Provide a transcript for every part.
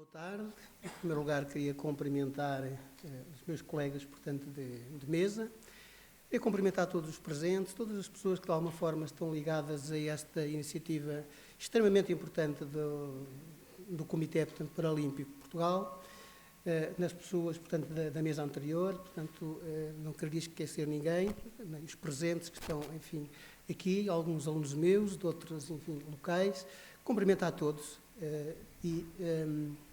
Boa tarde. Em primeiro lugar, queria cumprimentar os meus colegas, portanto, de mesa. Queria cumprimentar todos os presentes, todas as pessoas que, de alguma forma, estão ligadas a esta iniciativa extremamente importante do Comitê, portanto, Paralímpico de Portugal, nas pessoas, portanto, da mesa anterior. Portanto, não queria esquecer ninguém, os presentes que estão, enfim, aqui, alguns alunos meus, de outros, enfim, locais. Cumprimentar todos e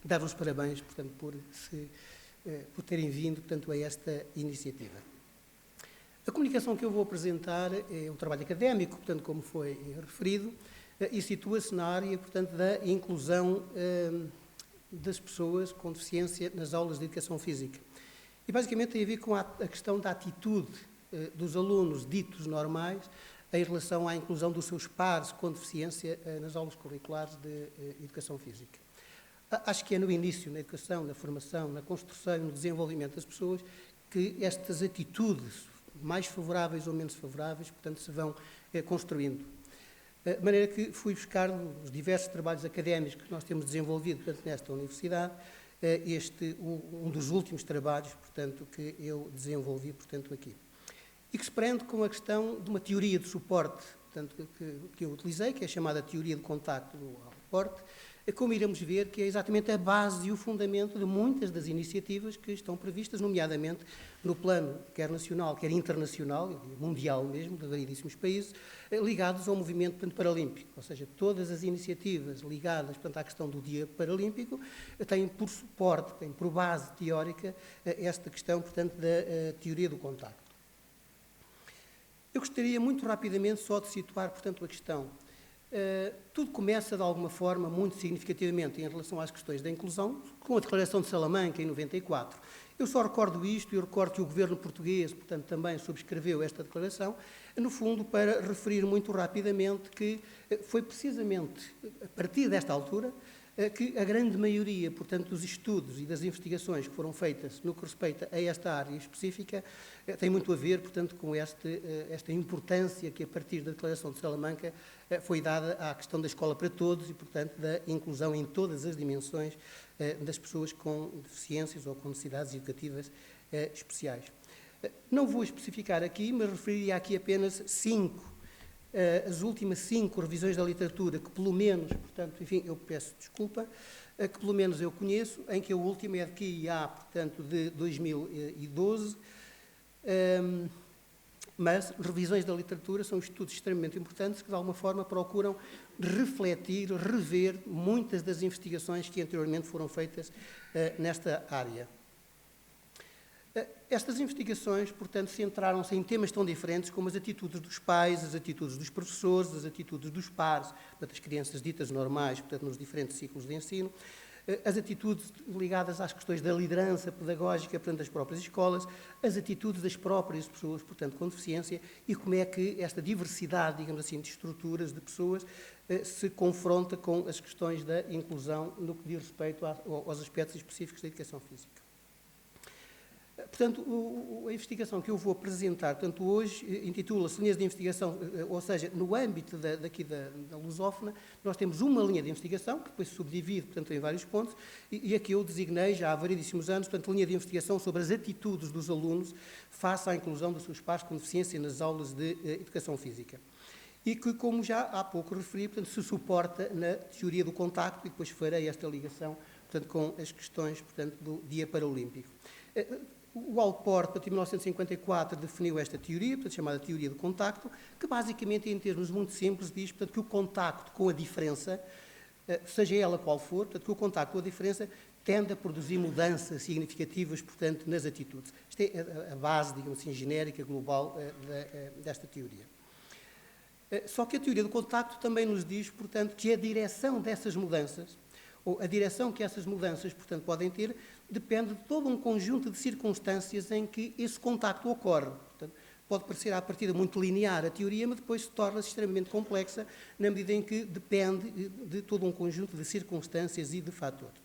dar-vos parabéns, portanto, por terem vindo, portanto, a esta iniciativa. A comunicação que eu vou apresentar é um trabalho académico, portanto, como foi referido, e situa-se na área, portanto, da inclusão das pessoas com deficiência nas aulas de educação física. E, basicamente, tem a ver com a questão da atitude dos alunos ditos normais em relação à inclusão dos seus pares com deficiência nas aulas curriculares de educação física. Acho que é no início, na educação, na formação, na construção e no desenvolvimento das pessoas que estas atitudes, mais favoráveis ou menos favoráveis, portanto, se vão construindo. De maneira que fui buscar os diversos trabalhos académicos que nós temos desenvolvido, portanto, nesta universidade, um dos últimos trabalhos, portanto, que eu desenvolvi, portanto, aqui. E que se prende com a questão de uma teoria de suporte, portanto, que eu utilizei, que é a chamada teoria de contacto do suporte, como iremos ver, que é exatamente a base e o fundamento de muitas das iniciativas que estão previstas, nomeadamente no plano, quer nacional, quer internacional, mundial mesmo, de variedíssimos países, ligados ao movimento, portanto, paralímpico. Ou seja, todas as iniciativas ligadas, portanto, à questão do Dia Paralímpico têm por suporte, têm por base teórica esta questão, portanto, da teoria do contacto. Eu gostaria muito rapidamente só de situar, portanto, a questão. Tudo começa, de alguma forma, muito significativamente em relação às questões da inclusão, com a Declaração de Salamanca, em 94. Eu só recordo isto, e eu recordo que o governo português, portanto, também subscreveu esta declaração, no fundo, para referir muito rapidamente que foi precisamente a partir desta altura que a grande maioria, portanto, dos estudos e das investigações que foram feitas no que respeita a esta área específica tem muito a ver, portanto, com esta importância que, a partir da Declaração de Salamanca, foi dada à questão da escola para todos e, portanto, da inclusão em todas as dimensões das pessoas com deficiências ou com necessidades educativas especiais. Não vou especificar aqui, mas referiria aqui apenas as últimas 5 revisões da literatura, que pelo menos, portanto, enfim, eu peço desculpa, que pelo menos eu conheço, em que a última é de QIA, portanto, de 2012, mas revisões da literatura são estudos extremamente importantes que, de alguma forma, procuram refletir, rever muitas das investigações que anteriormente foram feitas nesta área. Estas investigações, portanto, centraram-se em temas tão diferentes como as atitudes dos pais, as atitudes dos professores, as atitudes dos pares, portanto, as crianças ditas normais, portanto, nos diferentes ciclos de ensino, as atitudes ligadas às questões da liderança pedagógica, portanto, das próprias escolas, as atitudes das próprias pessoas, portanto, com deficiência, e como é que esta diversidade, digamos assim, de estruturas, de pessoas, se confronta com as questões da inclusão no que diz respeito aos aspectos específicos da educação física. Portanto, a investigação que eu vou apresentar, portanto, hoje, intitula-se Linhas de Investigação, ou seja, no âmbito daqui da lusófona, nós temos uma linha de investigação, que depois se subdivide, portanto, em vários pontos, e aqui eu designei, já há variedíssimos anos, portanto, linha de investigação sobre as atitudes dos alunos face à inclusão dos seus pares com deficiência nas aulas de educação física. E que, como já há pouco referi, portanto, se suporta na teoria do contacto, e depois farei esta ligação, portanto, com as questões, portanto, do Dia Paralímpico. O Allport, em 1954, definiu esta teoria, portanto, chamada teoria do contacto, que basicamente, em termos muito simples, diz, portanto, que o contacto com a diferença, seja ela qual for, portanto, que o contacto com a diferença tende a produzir mudanças significativas, portanto, nas atitudes. Esta é a base, digamos assim, genérica, global desta teoria. Só que a teoria do contacto também nos diz, portanto, que a direção dessas mudanças, ou a direção que essas mudanças, portanto, podem ter, depende de todo um conjunto de circunstâncias em que esse contacto ocorre. Portanto, pode parecer à partida muito linear a teoria, mas depois se torna-se extremamente complexa na medida em que depende de todo um conjunto de circunstâncias e de fatores.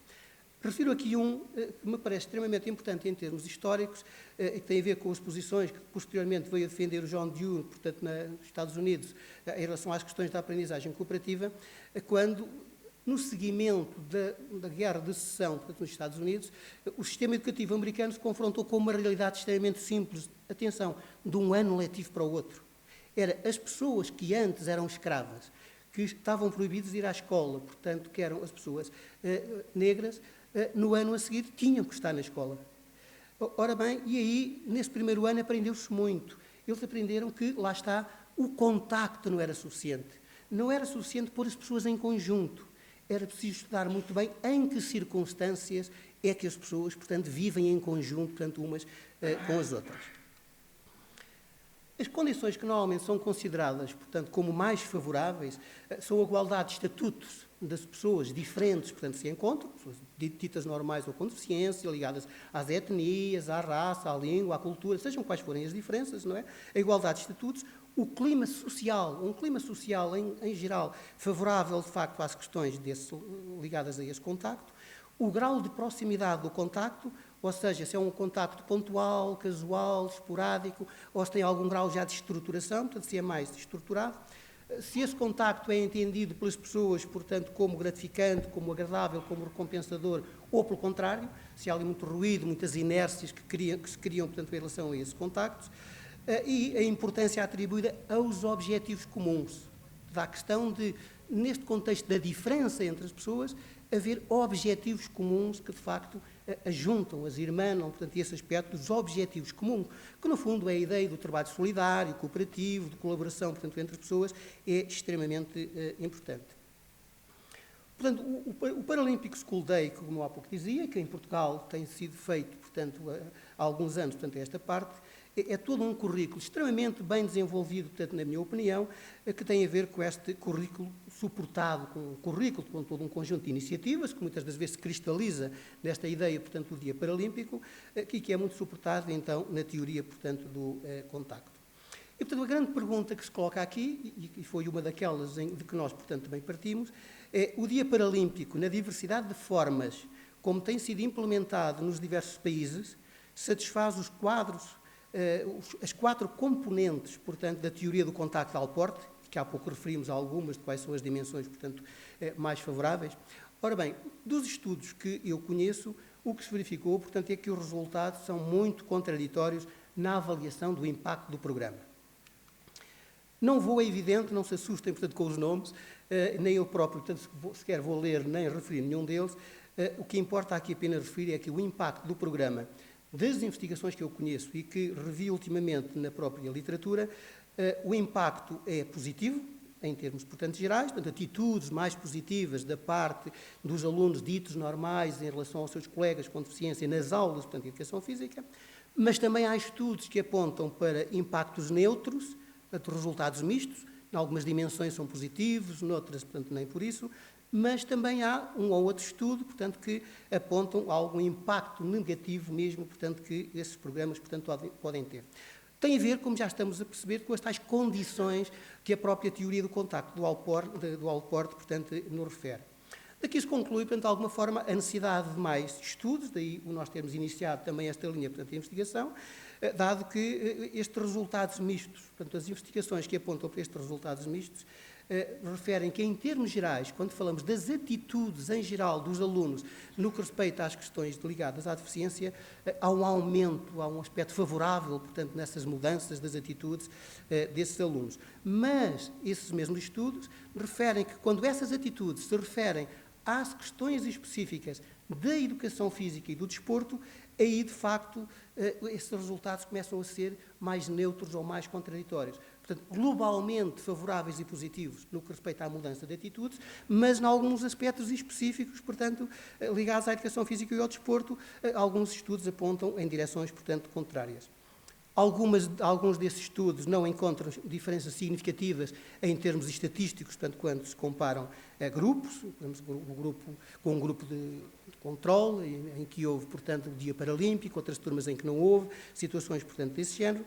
Refiro aqui um que me parece extremamente importante em termos históricos, que tem a ver com as posições que posteriormente veio a defender o John Dewey, portanto, nos Estados Unidos, em relação às questões da aprendizagem cooperativa, quando no seguimento da Guerra de Secessão, portanto, nos Estados Unidos, o sistema educativo americano se confrontou com uma realidade extremamente simples, atenção, de um ano letivo para o outro. Era as pessoas que antes eram escravas, que estavam proibidas de ir à escola, portanto, que eram as pessoas negras, no ano a seguir tinham que estar na escola. Ora bem, e aí, nesse primeiro ano, aprendeu-se muito. Eles aprenderam que, lá está, o contacto não era suficiente. Não era suficiente pôr as pessoas em conjunto. Era preciso estudar muito bem em que circunstâncias é que as pessoas, portanto, vivem em conjunto, portanto, umas com as outras. As condições que normalmente são consideradas, portanto, como mais favoráveis, são a igualdade de estatutos das pessoas diferentes, portanto, se encontram, pessoas ditas normais ou com deficiência, ligadas às etnias, à raça, à língua, à cultura, sejam quais forem as diferenças, não é? A igualdade de estatutos, o clima social, um clima social em geral favorável, de facto, às questões ligadas a esse contacto, o grau de proximidade do contacto, ou seja, se é um contacto pontual, casual, esporádico, ou se tem algum grau já de estruturação, portanto, se é mais estruturado, se esse contacto é entendido pelas pessoas, portanto, como gratificante, como agradável, como recompensador, ou pelo contrário, se há ali muito ruído, muitas inércias que se criam, portanto, em relação a esse contacto, e a importância atribuída aos objetivos comuns, da questão de, neste contexto da diferença entre as pessoas, haver objetivos comuns que, de facto, ajuntam, as irmanam, portanto, esse aspecto dos objetivos comuns, que, no fundo, é a ideia do trabalho solidário, cooperativo, de colaboração, portanto, entre pessoas, é extremamente importante. Portanto, o Paralympic School Day, como há pouco dizia, que em Portugal tem sido feito, portanto, há alguns anos, portanto, esta parte, é todo um currículo extremamente bem desenvolvido, portanto, na minha opinião, que tem a ver com este currículo suportado, com todo um conjunto de iniciativas, que muitas das vezes se cristaliza nesta ideia, portanto, do Dia Paralímpico, que é muito suportado, então, na teoria, portanto, do contacto. E, portanto, a grande pergunta que se coloca aqui, e foi uma daquelas de que nós, portanto, também partimos, é o Dia Paralímpico, na diversidade de formas, como tem sido implementado nos diversos países, satisfaz os quadros, as 4 componentes, portanto, da teoria do contacto de Allport, que há pouco referimos a algumas de quais são as dimensões, portanto, mais favoráveis. Ora bem, dos estudos que eu conheço, o que se verificou, portanto, é que os resultados são muito contraditórios na avaliação do impacto do programa. Não vou, é evidente, não se assustem, portanto, com os nomes, nem eu próprio, portanto, sequer vou ler nem referir nenhum deles. O que importa aqui apenas referir é que o impacto do programa, das investigações que eu conheço e que revi ultimamente na própria literatura, o impacto é positivo, em termos, portanto, gerais, portanto, atitudes mais positivas da parte dos alunos ditos normais em relação aos seus colegas com deficiência nas aulas, portanto, de educação física, mas também há estudos que apontam para impactos neutros, portanto, resultados mistos, em algumas dimensões são positivos, noutras, portanto, nem por isso, mas também há um ou outro estudo, portanto, que apontam algum impacto negativo mesmo, portanto, que esses programas, portanto, podem ter. Tem a ver, como já estamos a perceber, com as tais condições que a própria teoria do contacto do Allport, portanto, nos refere. Daqui se conclui, portanto, de alguma forma, a necessidade de mais estudos, daí nós termos iniciado também esta linha, portanto, de investigação, dado que estes resultados mistos, portanto, as investigações que apontam para estes resultados mistos, referem que, em termos gerais, quando falamos das atitudes em geral dos alunos no que respeita às questões ligadas à deficiência, há um aumento, há um aspecto favorável, portanto, nessas mudanças das atitudes desses alunos. Mas esses mesmos estudos referem que, quando essas atitudes se referem às questões específicas da educação física e do desporto, aí, de facto, esses resultados começam a ser mais neutros ou mais contraditórios. Portanto, globalmente favoráveis e positivos no que respeita à mudança de atitudes, mas em alguns aspectos específicos, portanto, ligados à educação física e ao desporto, alguns estudos apontam em direções, portanto, contrárias. Alguns desses estudos não encontram diferenças significativas em termos estatísticos, portanto, quando se comparam grupos, com um grupo de controle, em que houve, portanto, o Dia Paralímpico, outras turmas em que não houve, situações, portanto, desse género.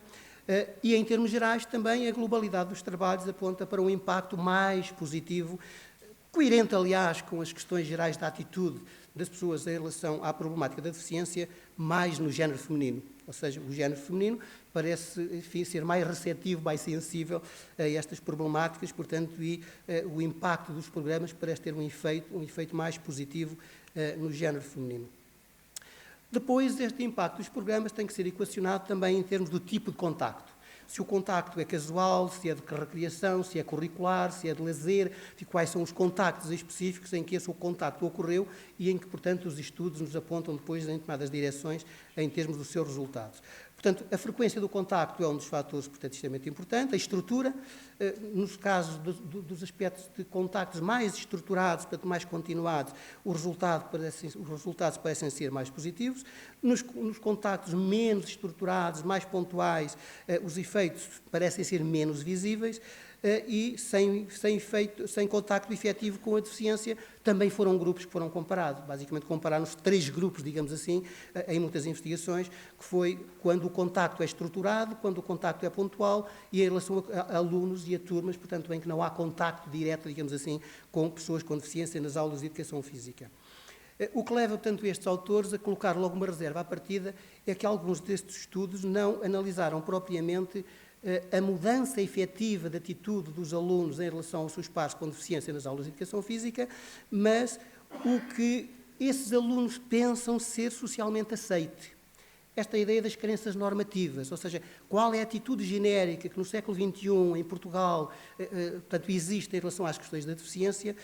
E, em termos gerais, também a globalidade dos trabalhos aponta para um impacto mais positivo, coerente, aliás, com as questões gerais da atitude das pessoas em relação à problemática da deficiência, mais no género feminino. ou seja, o género feminino parece, enfim, ser mais receptivo, mais sensível a estas problemáticas, portanto, e o impacto dos programas parece ter um efeito mais positivo no género feminino. Depois, este impacto dos programas tem que ser equacionado também em termos do tipo de contacto. Se o contacto é casual, se é de recreação, se é curricular, se é de lazer, e quais são os contactos específicos em que esse contacto ocorreu e em que, portanto, os estudos nos apontam depois em determinadas direções em termos dos seus resultados. Portanto, a frequência do contacto é um dos fatores, portanto, extremamente importante. A estrutura, nos casos dos aspectos de contactos mais estruturados, portanto, mais continuados, os resultados parecem ser mais positivos. Nos contactos menos estruturados, mais pontuais, os efeitos parecem ser menos visíveis. E sem contacto efetivo com a deficiência, também foram grupos que foram comparados. Basicamente, compararam-nos 3 grupos, digamos assim, em muitas investigações, que foi quando o contacto é estruturado, quando o contacto é pontual e em relação a alunos e a turmas, portanto, em que não há contacto direto, digamos assim, com pessoas com deficiência nas aulas de educação física. O que leva, portanto, estes autores a colocar logo uma reserva à partida é que alguns destes estudos não analisaram propriamente a mudança efetiva de atitude dos alunos em relação aos seus pares com deficiência nas aulas de educação física, mas o que esses alunos pensam ser socialmente aceite. Esta ideia das crenças normativas, ou seja, qual é a atitude genérica que no século XXI, em Portugal, portanto, existe em relação às questões da deficiência.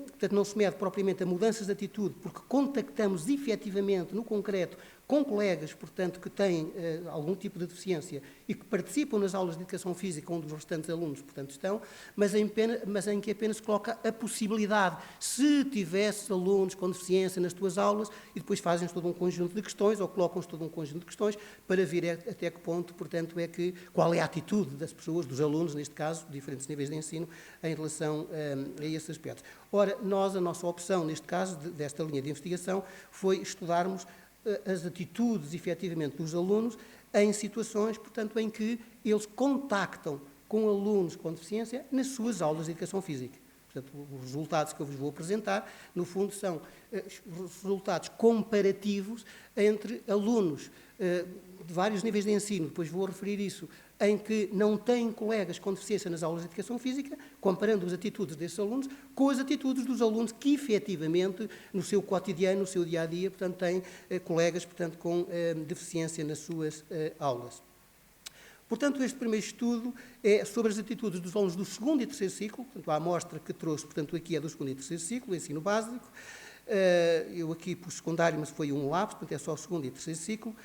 Portanto, não se mede propriamente a mudanças de atitude, porque contactamos efetivamente, no concreto, com colegas, portanto, que têm algum tipo de deficiência e que participam nas aulas de educação física, onde os restantes alunos, portanto, estão, mas em que apenas se coloca a possibilidade, se tivesse alunos com deficiência nas tuas aulas, e depois fazem-nos todo um conjunto de questões, ou colocam-nos todo um conjunto de questões, para ver até que ponto, portanto, qual é a atitude das pessoas, dos alunos, neste caso, diferentes níveis de ensino, em relação a esses aspectos. Ora, a nossa opção, neste caso, desta linha de investigação, foi estudarmos as atitudes, efetivamente, dos alunos em situações, portanto, em que eles contactam com alunos com deficiência nas suas aulas de educação física. Portanto, os resultados que eu vos vou apresentar, no fundo, são resultados comparativos entre alunos de vários níveis de ensino, depois vou referir isso, em que não têm colegas com deficiência nas aulas de educação física, comparando as atitudes desses alunos com as atitudes dos alunos que, efetivamente, no seu cotidiano, no seu dia-a-dia, portanto, têm colegas, portanto, com deficiência nas suas aulas. Portanto, este primeiro estudo é sobre as atitudes dos alunos do segundo e terceiro ciclo, portanto, a amostra que trouxe, portanto, aqui é do segundo e terceiro ciclo, ensino básico. Eu aqui pus secundário, mas foi um lapso, portanto, é só o segundo e terceiro ciclo.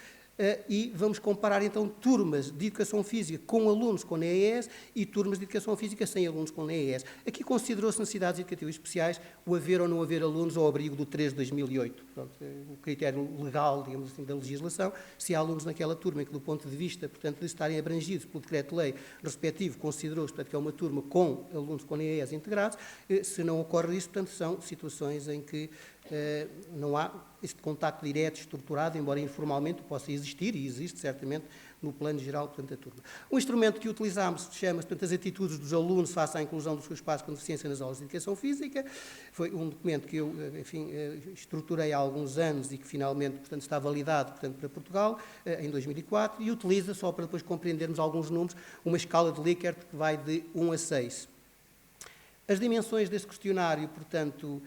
E vamos comparar, então, turmas de educação física com alunos com NEES e turmas de educação física sem alunos com NEES. Aqui considerou-se necessidades educativas especiais o haver ou não haver alunos ao abrigo do 3 de 2008. Pronto, o critério legal, digamos assim, da legislação, se há alunos naquela turma que, do ponto de vista, portanto, de estarem abrangidos pelo decreto-lei respectivo, considerou-se, portanto, que é uma turma com alunos com NEES integrados. Se não ocorre isso, portanto, são situações em que não há este contacto direto, estruturado, embora informalmente possa existir, e existe certamente no plano geral, portanto, da turma. O instrumento que utilizámos chama-se, portanto, as atitudes dos alunos face à inclusão dos seus pares com deficiência nas aulas de educação física. Foi um documento que eu, enfim, estruturei há alguns anos e que finalmente, portanto, está validado, portanto, para Portugal, em 2004, e utiliza, só para depois compreendermos alguns números, uma escala de Likert que vai de 1 a 6. As dimensões desse questionário, portanto,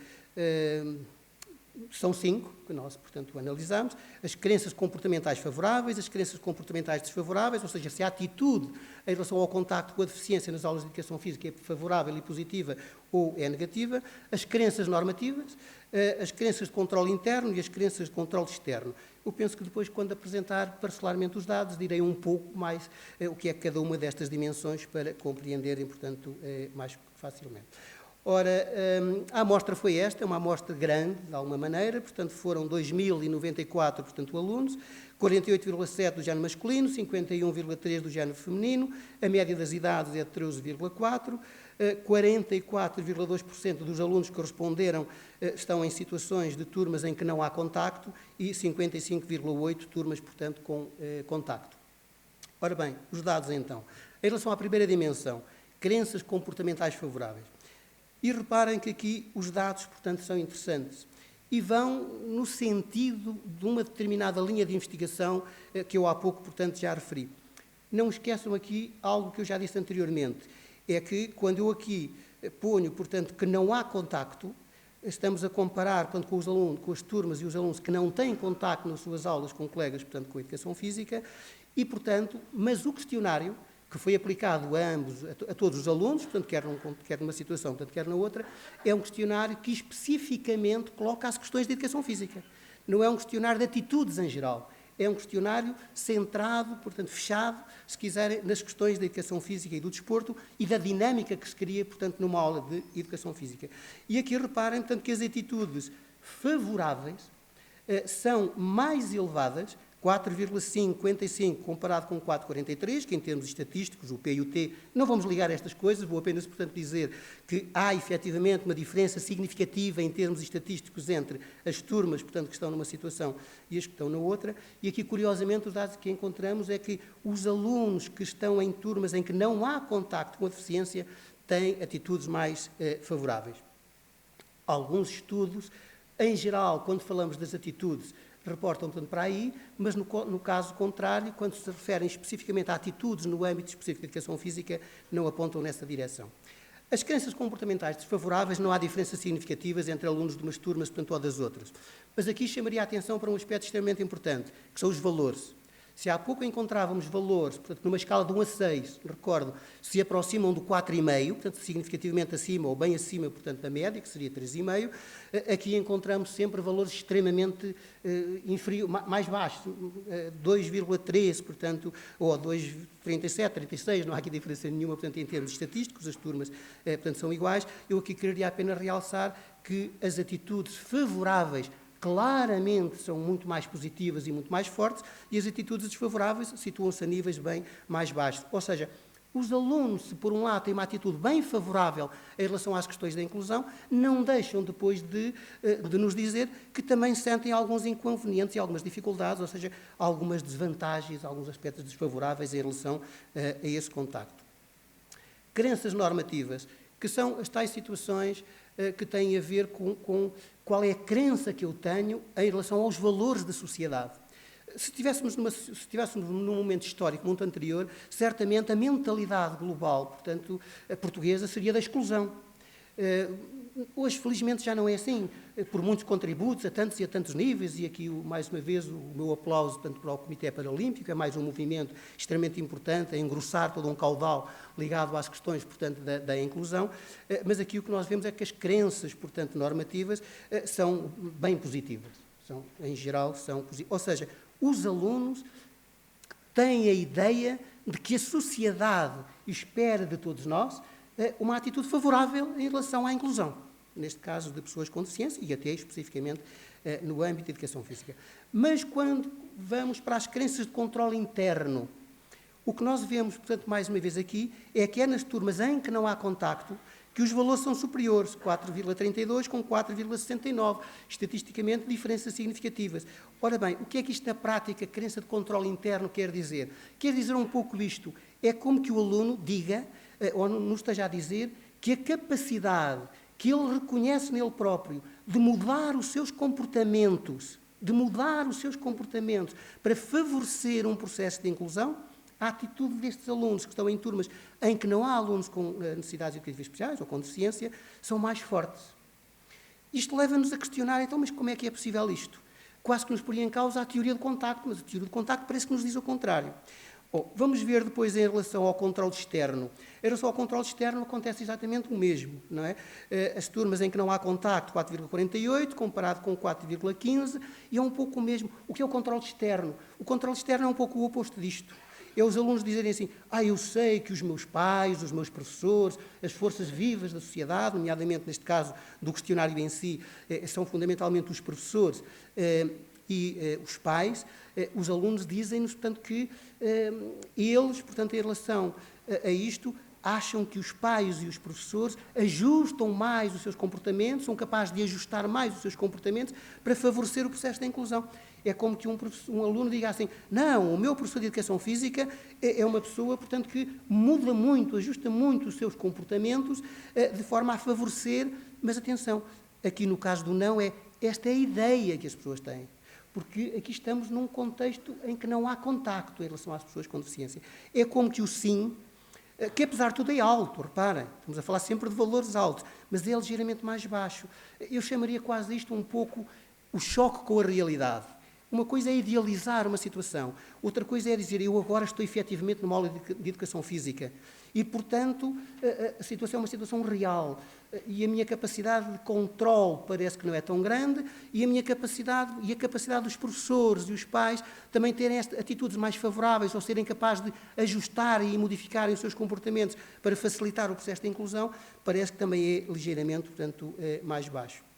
são 5, que nós, portanto, analisamos: as crenças comportamentais favoráveis, as crenças comportamentais desfavoráveis, ou seja, se a atitude em relação ao contacto com a deficiência nas aulas de educação física é favorável e positiva ou é negativa, as crenças normativas, as crenças de controle interno e as crenças de controle externo. Eu penso que depois, quando apresentar parcelarmente os dados, direi um pouco mais o que é cada uma destas dimensões para compreenderem, portanto, mais facilmente. Ora, a amostra foi esta, é uma amostra grande, de alguma maneira, portanto, foram 2.094, portanto, alunos, 48,7 do género masculino, 51,3 do género feminino, a média das idades é de 13,4, 44,2% dos alunos que responderam estão em situações de turmas em que não há contacto e 55,8 turmas, portanto, com contacto. Ora bem, os dados então. Em relação à primeira dimensão, crenças comportamentais favoráveis. E reparem que aqui os dados, portanto, são interessantes. e vão no sentido de uma determinada linha de investigação que eu há pouco, portanto, já referi. Não esqueçam aqui algo que eu já disse anteriormente, é que quando eu aqui ponho, portanto, que não há contacto, estamos a comparar, portanto, com os alunos, com as turmas e os alunos que não têm contacto nas suas aulas com colegas, portanto, com a educação física, e, portanto, mas o questionário que foi aplicado a ambos, a todos os alunos, portanto, quer numa situação, portanto, quer na outra, é um questionário que especificamente coloca as questões de educação física. Não é um questionário de atitudes em geral. É um questionário centrado, portanto, fechado, se quiserem, nas questões da educação física e do desporto e da dinâmica que se cria, portanto, numa aula de educação física. E aqui reparem, portanto, que as atitudes favoráveis são mais elevadas, 4,55 comparado com 4,43, que em termos estatísticos, o P e o T, não vamos ligar estas coisas, vou apenas, portanto, dizer que há, efetivamente, uma diferença significativa em termos estatísticos entre as turmas, portanto, que estão numa situação e as que estão na outra, e aqui, curiosamente, os dados que encontramos é que os alunos que estão em turmas em que não há contacto com a deficiência têm atitudes mais favoráveis. Alguns estudos, em geral, quando falamos das atitudes, reportam, portanto, para aí, mas no caso contrário, quando se referem especificamente a atitudes no âmbito específico da educação física, não apontam nessa direção. As crenças comportamentais desfavoráveis, não há diferenças significativas entre alunos de umas turmas, portanto, ou das outras. Mas aqui chamaria a atenção para um aspecto extremamente importante, que são os valores. Se há pouco encontrávamos valores, portanto, numa escala de 1 a 6, recordo, se aproximam do 4,5, portanto, significativamente acima ou bem acima, portanto, da média, que seria 3,5, aqui encontramos sempre valores extremamente mais baixos, 2,13, portanto, ou 2,37, 36, não há aqui diferença nenhuma, portanto, em termos estatísticos, as turmas, portanto, são iguais. Eu aqui queria apenas realçar que as atitudes favoráveis claramente são muito mais positivas e muito mais fortes, e as atitudes desfavoráveis situam-se a níveis bem mais baixos. Ou seja, os alunos, se por um lado têm uma atitude bem favorável em relação às questões da inclusão, não deixam depois de nos dizer que também sentem alguns inconvenientes e algumas dificuldades, ou seja, algumas desvantagens, alguns aspectos desfavoráveis em relação a esse contacto. Crenças normativas, que são as tais situações que têm a ver com qual é a crença que eu tenho em relação aos valores da sociedade. Se estivéssemos num momento histórico muito anterior, certamente a mentalidade global, portanto, a portuguesa, seria da exclusão. Hoje, felizmente, já não é assim, por muitos contributos, a tantos e a tantos níveis, e aqui, mais uma vez, o meu aplauso tanto para o Comitê Paralímpico, é mais um movimento extremamente importante a engrossar todo um caudal ligado às questões, portanto, da inclusão, mas aqui o que nós vemos é que as crenças, portanto, normativas, são bem positivas, em geral, são positivas. Ou seja, os alunos têm a ideia de que a sociedade espera de todos nós uma atitude favorável em relação à inclusão, neste caso de pessoas com deficiência e até especificamente no âmbito da educação física. Mas quando vamos para as crenças de controle interno, o que nós vemos, portanto, mais uma vez aqui, é que é nas turmas em que não há contacto que os valores são superiores, 4,32 com 4,69, estatisticamente diferenças significativas. Ora bem, o que é que isto na prática, crença de controle interno, quer dizer? Quer dizer um pouco isto, é como que o aluno diga, ou nos esteja a dizer, que a capacidade que ele reconhece nele próprio de mudar os seus comportamentos, para favorecer um processo de inclusão, a atitude destes alunos que estão em turmas em que não há alunos com necessidades educativas especiais ou com deficiência, são mais fortes. Isto leva-nos a questionar, então, mas como é que é possível isto? Quase que nos poria em causa a teoria do contacto, mas a teoria do contacto parece que nos diz o contrário. Vamos ver depois em relação ao controle externo. Em relação ao controle externo acontece exatamente o mesmo, não é? As turmas em que não há contacto, 4,48, comparado com 4,15, e é um pouco o mesmo. O que é o controle externo? O controle externo é um pouco o oposto disto. É os alunos dizerem assim, eu sei que os meus pais, os meus professores, as forças vivas da sociedade, nomeadamente neste caso do questionário em si, são fundamentalmente os professores e os pais. Os alunos dizem-nos, portanto, que eles, portanto, em relação a isto, acham que os pais e os professores ajustam mais os seus comportamentos, são capazes de ajustar mais os seus comportamentos para favorecer o processo da inclusão. É como que um aluno diga assim, não, o meu professor de Educação Física é uma pessoa, portanto, que muda muito, ajusta muito os seus comportamentos de forma a favorecer, mas atenção, aqui no caso do não é Esta é a ideia que as pessoas têm. Porque aqui estamos num contexto em que não há contacto em relação às pessoas com deficiência. É como que o sim, que apesar de tudo é alto, reparem, estamos a falar sempre de valores altos, mas é ligeiramente mais baixo. Eu chamaria quase isto um pouco o choque com a realidade. Uma coisa é idealizar uma situação, outra coisa é dizer, eu agora estou efetivamente numa aula de educação física e, portanto, a situação é uma situação real e a minha capacidade de controle parece que não é tão grande e a capacidade dos professores e os pais também terem atitudes mais favoráveis ou serem capazes de ajustarem e modificarem os seus comportamentos para facilitar o processo de inclusão, parece que também é ligeiramente, portanto, mais baixo.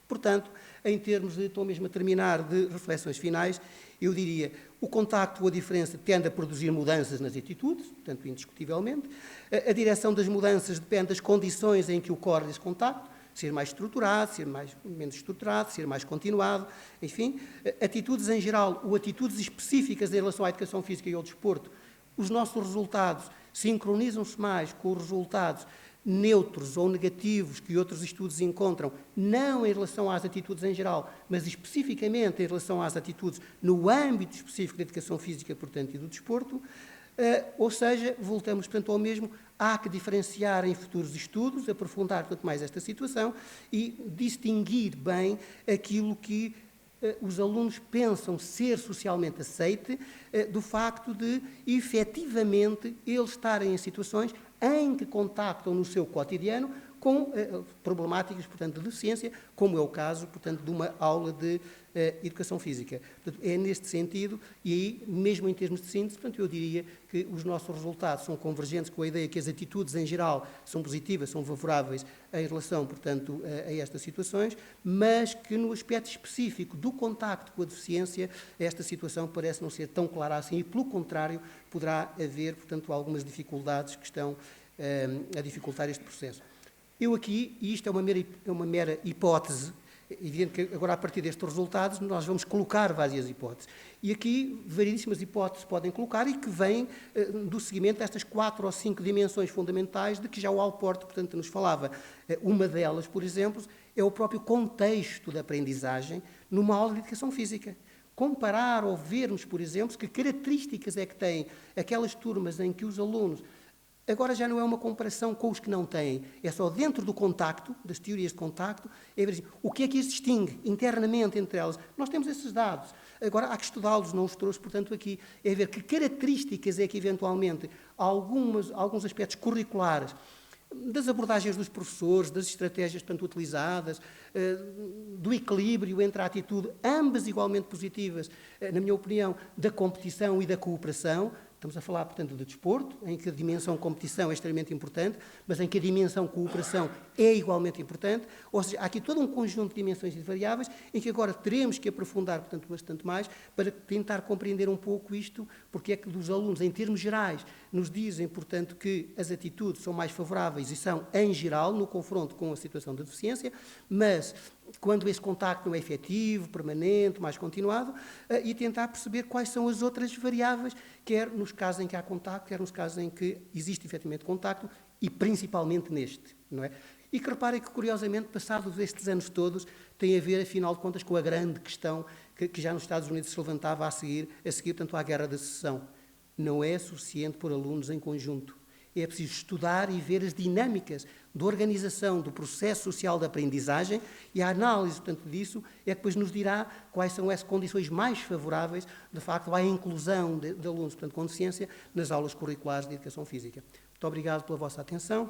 Portanto, em termos de, estou mesmo a terminar, de reflexões finais, eu diria, o contacto ou a diferença tende a produzir mudanças nas atitudes, portanto, indiscutivelmente. A direção das mudanças depende das condições em que ocorre esse contacto, ser mais estruturado, ser menos estruturado, ser mais continuado, enfim. Atitudes em geral ou atitudes específicas em relação à educação física e ao desporto, os nossos resultados sincronizam-se mais com os resultados neutros ou negativos que outros estudos encontram, não em relação às atitudes em geral, mas especificamente em relação às atitudes no âmbito específico da educação física, portanto, e do desporto, ou seja, voltamos, portanto, ao mesmo, há que diferenciar em futuros estudos, aprofundar, portanto, mais esta situação e distinguir bem aquilo que os alunos pensam ser socialmente aceite do facto de, efetivamente, eles estarem em situações em que contactam no seu cotidiano com problemáticas, portanto, de deficiência, como é o caso, portanto, de uma aula de educação física. Portanto, é neste sentido, e aí, mesmo em termos de síntese, portanto, eu diria que os nossos resultados são convergentes com a ideia que as atitudes, em geral, são positivas, são favoráveis em relação, portanto, a estas situações, mas que no aspecto específico do contacto com a deficiência, esta situação parece não ser tão clara assim e, pelo contrário, poderá haver, portanto, algumas dificuldades que estão a dificultar este processo. Eu aqui, e isto é uma mera hipótese, evidente que agora a partir destes resultados nós vamos colocar várias hipóteses. E aqui variedíssimas hipóteses podem colocar e que vêm do seguimento destas 4 ou 5 dimensões fundamentais de que já o Allport, portanto, nos falava. Uma delas, por exemplo, é o próprio contexto da aprendizagem numa aula de educação física. Comparar ou vermos, por exemplo, que características é que têm aquelas turmas em que os alunos. Agora já não é uma comparação com os que não têm, é só dentro do contacto, das teorias de contacto, é ver assim, o que é que as distingue internamente entre elas. Nós temos esses dados, agora há que estudá-los, não os trouxe, portanto, aqui, é ver que características é que, eventualmente, alguns aspectos curriculares, das abordagens dos professores, das estratégias, portanto, utilizadas, do equilíbrio entre a atitude, ambas igualmente positivas, na minha opinião, da competição e da cooperação. Estamos a falar, portanto, de desporto, em que a dimensão competição é extremamente importante, mas em que a dimensão cooperação é igualmente importante. Ou seja, há aqui todo um conjunto de dimensões e de variáveis em que agora teremos que aprofundar, portanto, bastante mais para tentar compreender um pouco isto, porque é que dos alunos, em termos gerais, nos dizem, portanto, que as atitudes são mais favoráveis e são, em geral, no confronto com a situação de deficiência, mas quando esse contacto não é efetivo, permanente, mais continuado, e tentar perceber quais são as outras variáveis, quer nos casos em que há contacto, quer nos casos em que existe efetivamente contacto, e principalmente neste, não é? E que reparem que, curiosamente, passados estes anos todos, tem a ver, afinal de contas, com a grande questão que já nos Estados Unidos se levantava a seguir, portanto, à Guerra da Secessão. Não é suficiente pôr alunos em conjunto. É preciso estudar e ver as dinâmicas de organização do processo social de aprendizagem e a análise, portanto, disso é que depois nos dirá quais são as condições mais favoráveis, de facto, à inclusão de alunos, portanto, com deficiência nas aulas curriculares de educação física. Muito obrigado pela vossa atenção.